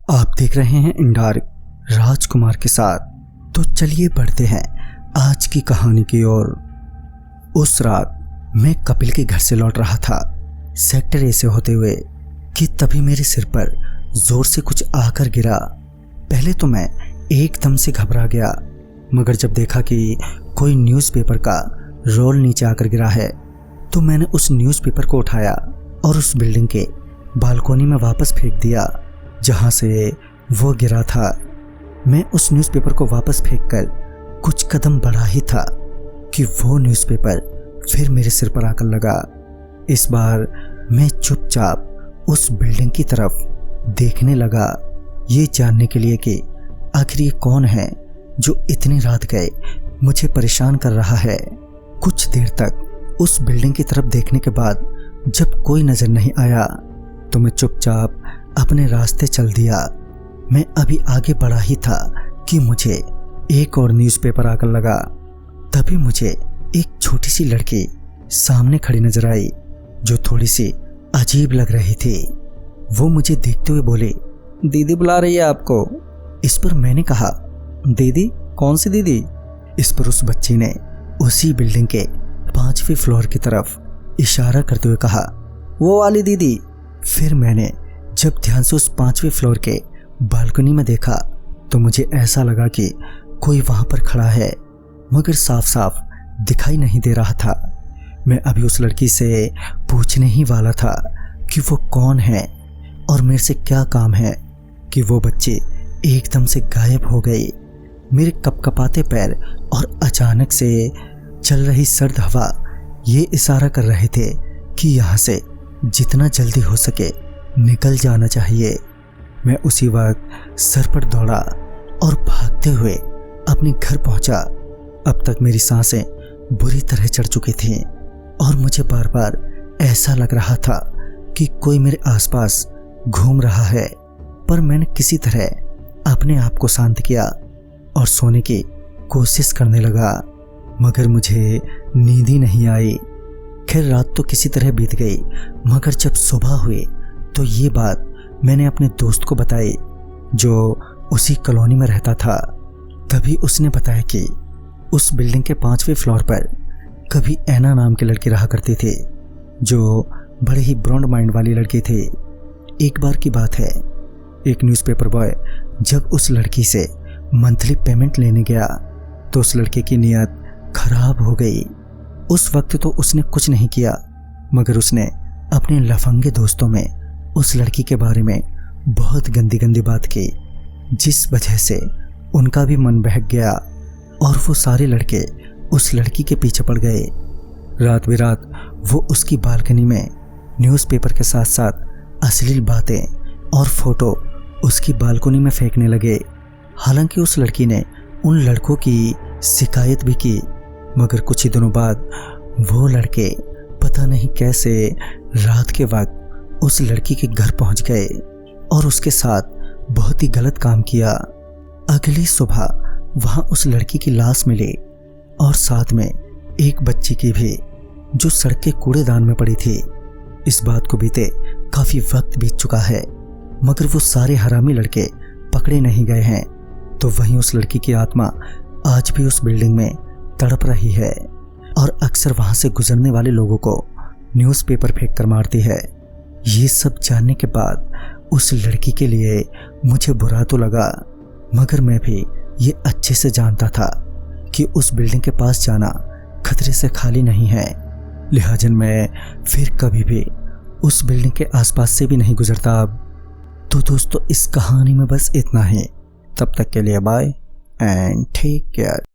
आप देख रहे हैं इंडार्क राजकुमार के साथ। तो चलिए बढ़ते हैं आज की कहानी की ओर। उस रात मैं कपिल के घर से लौट रहा था सेक्टर ए से होते हुए कि तभी मेरे सिर पर जोर से कुछ आकर गिरा। पहले तो मैं एकदम से घबरा गया, मगर जब देखा कि कोई न्यूज़पेपर का रोल नीचे आकर गिरा है तो मैंने उस न्यूज़पेपर को उठाया और उस बिल्डिंग के बालकोनी में वापस फेंक दिया जहां से वो गिरा था। मैं उस न्यूज़पेपर को वापस फेंककर कुछ कदम बढ़ा ही था कि वो न्यूज़पेपर फिर मेरे सिर पर आकर लगा। इस बार मैं चुपचाप उस बिल्डिंग की तरफ देखने लगा, ये जानने के लिए कि आखिर ये कौन है जो इतनी रात गए मुझे परेशान कर रहा है। कुछ देर तक उस बिल्डिंग की तरफ देखने के बाद जब कोई नजर नहीं आया तो मैं चुपचाप अपने रास्ते चल दिया। मैं अभी आगे बढ़ा ही था कि मुझे एक और न्यूज़पेपर आकर लगा। तभी मुझे एक छोटी सी लड़की सामने खड़ी नजर आई जो थोड़ी सी अजीब लग रही थी। वो मुझे देखते हुए बोली, दीदी बुला रही है आपको। इस पर मैंने कहा, दीदी? कौन सी दीदी? इस पर उस बच्ची ने उसी बिल्डिंग के 5वें फ्लोर की तरफ इशारा करते हुए कहा, वो वाली दीदी। फिर मैंने जब ध्यान से उस 5वें फ्लोर के बालकनी में देखा तो मुझे ऐसा लगा कि कोई वहां पर खड़ा है, मगर साफ साफ दिखाई नहीं दे रहा था। मैं अभी उस लड़की से पूछने ही वाला था कि वो कौन है और मेरे से क्या काम है कि वो बच्ची एकदम से गायब हो गई। मेरे कपकपाते पैर और अचानक से चल रही सर्द हवा ये इशारा कर रहे थे कि यहाँ से जितना जल्दी हो सके निकल जाना चाहिए। मैं उसी वक्त सर पर दौड़ा और भागते हुए अपने घर पहुंचा। अब तक मेरी सांसें बुरी तरह चढ़ चुकी थीं और मुझे बार बार ऐसा लग रहा था कि कोई मेरे आसपास घूम रहा है, पर मैंने किसी तरह अपने आप को शांत किया और सोने की कोशिश करने लगा, मगर मुझे नींद ही नहीं आई। खैर रात तो किसी तरह बीत गई, मगर जब सुबह हुई तो ये बात मैंने अपने दोस्त को बताई जो उसी कॉलोनी में रहता था। तभी उसने बताया कि उस बिल्डिंग के 5वें फ्लोर पर कभी ऐना नाम की लड़की रहा करती थी जो बड़े ही ब्रॉड माइंड वाली लड़की थी। एक बार की बात है, एक न्यूज़पेपर बॉय जब उस लड़की से मंथली पेमेंट लेने गया तो उस लड़के की नीयत खराब हो गई। उस वक्त तो उसने कुछ नहीं किया, मगर उसने अपने लफंगे दोस्तों में उस लड़की के बारे में बहुत गंदी गंदी बात की, जिस वजह से उनका भी मन बहक गया और वो सारे लड़के उस लड़की के पीछे पड़ गए। रात बेरात वो उसकी बालकनी में न्यूज़पेपर के साथ साथ अश्लील बातें और फोटो उसकी बालकनी में फेंकने लगे। हालांकि उस लड़की ने उन लड़कों की शिकायत भी की, मगर कुछ ही दिनों बाद वो लड़के पता नहीं कैसे रात के वक्त उस लड़की के घर पहुंच गए और उसके साथ बहुत ही गलत काम किया। अगली सुबह वहां उस लड़की की लाश मिली और साथ में एक बच्ची की भी जो सड़क के कूड़ेदान में पड़ी थी। इस बात को बीते काफी वक्त बीत चुका है, मगर वो सारे हरामी लड़के पकड़े नहीं गए हैं। तो वहीं उस लड़की की आत्मा आज भी उस बिल्डिंग में तड़प रही है और अक्सर वहां से गुजरने वाले लोगों को न्यूज़पेपर फेंक कर मारती है। ये सब जानने के बाद उस लड़की के लिए मुझे बुरा तो लगा, मगर मैं भी ये अच्छे से जानता था कि उस बिल्डिंग के पास जाना खतरे से खाली नहीं है। लिहाजा मैं फिर कभी भी उस बिल्डिंग के आसपास से भी नहीं गुजरता अब। तो दोस्तों, इस कहानी में बस इतना ही। तब तक के लिए बाय एंड टेक केयर।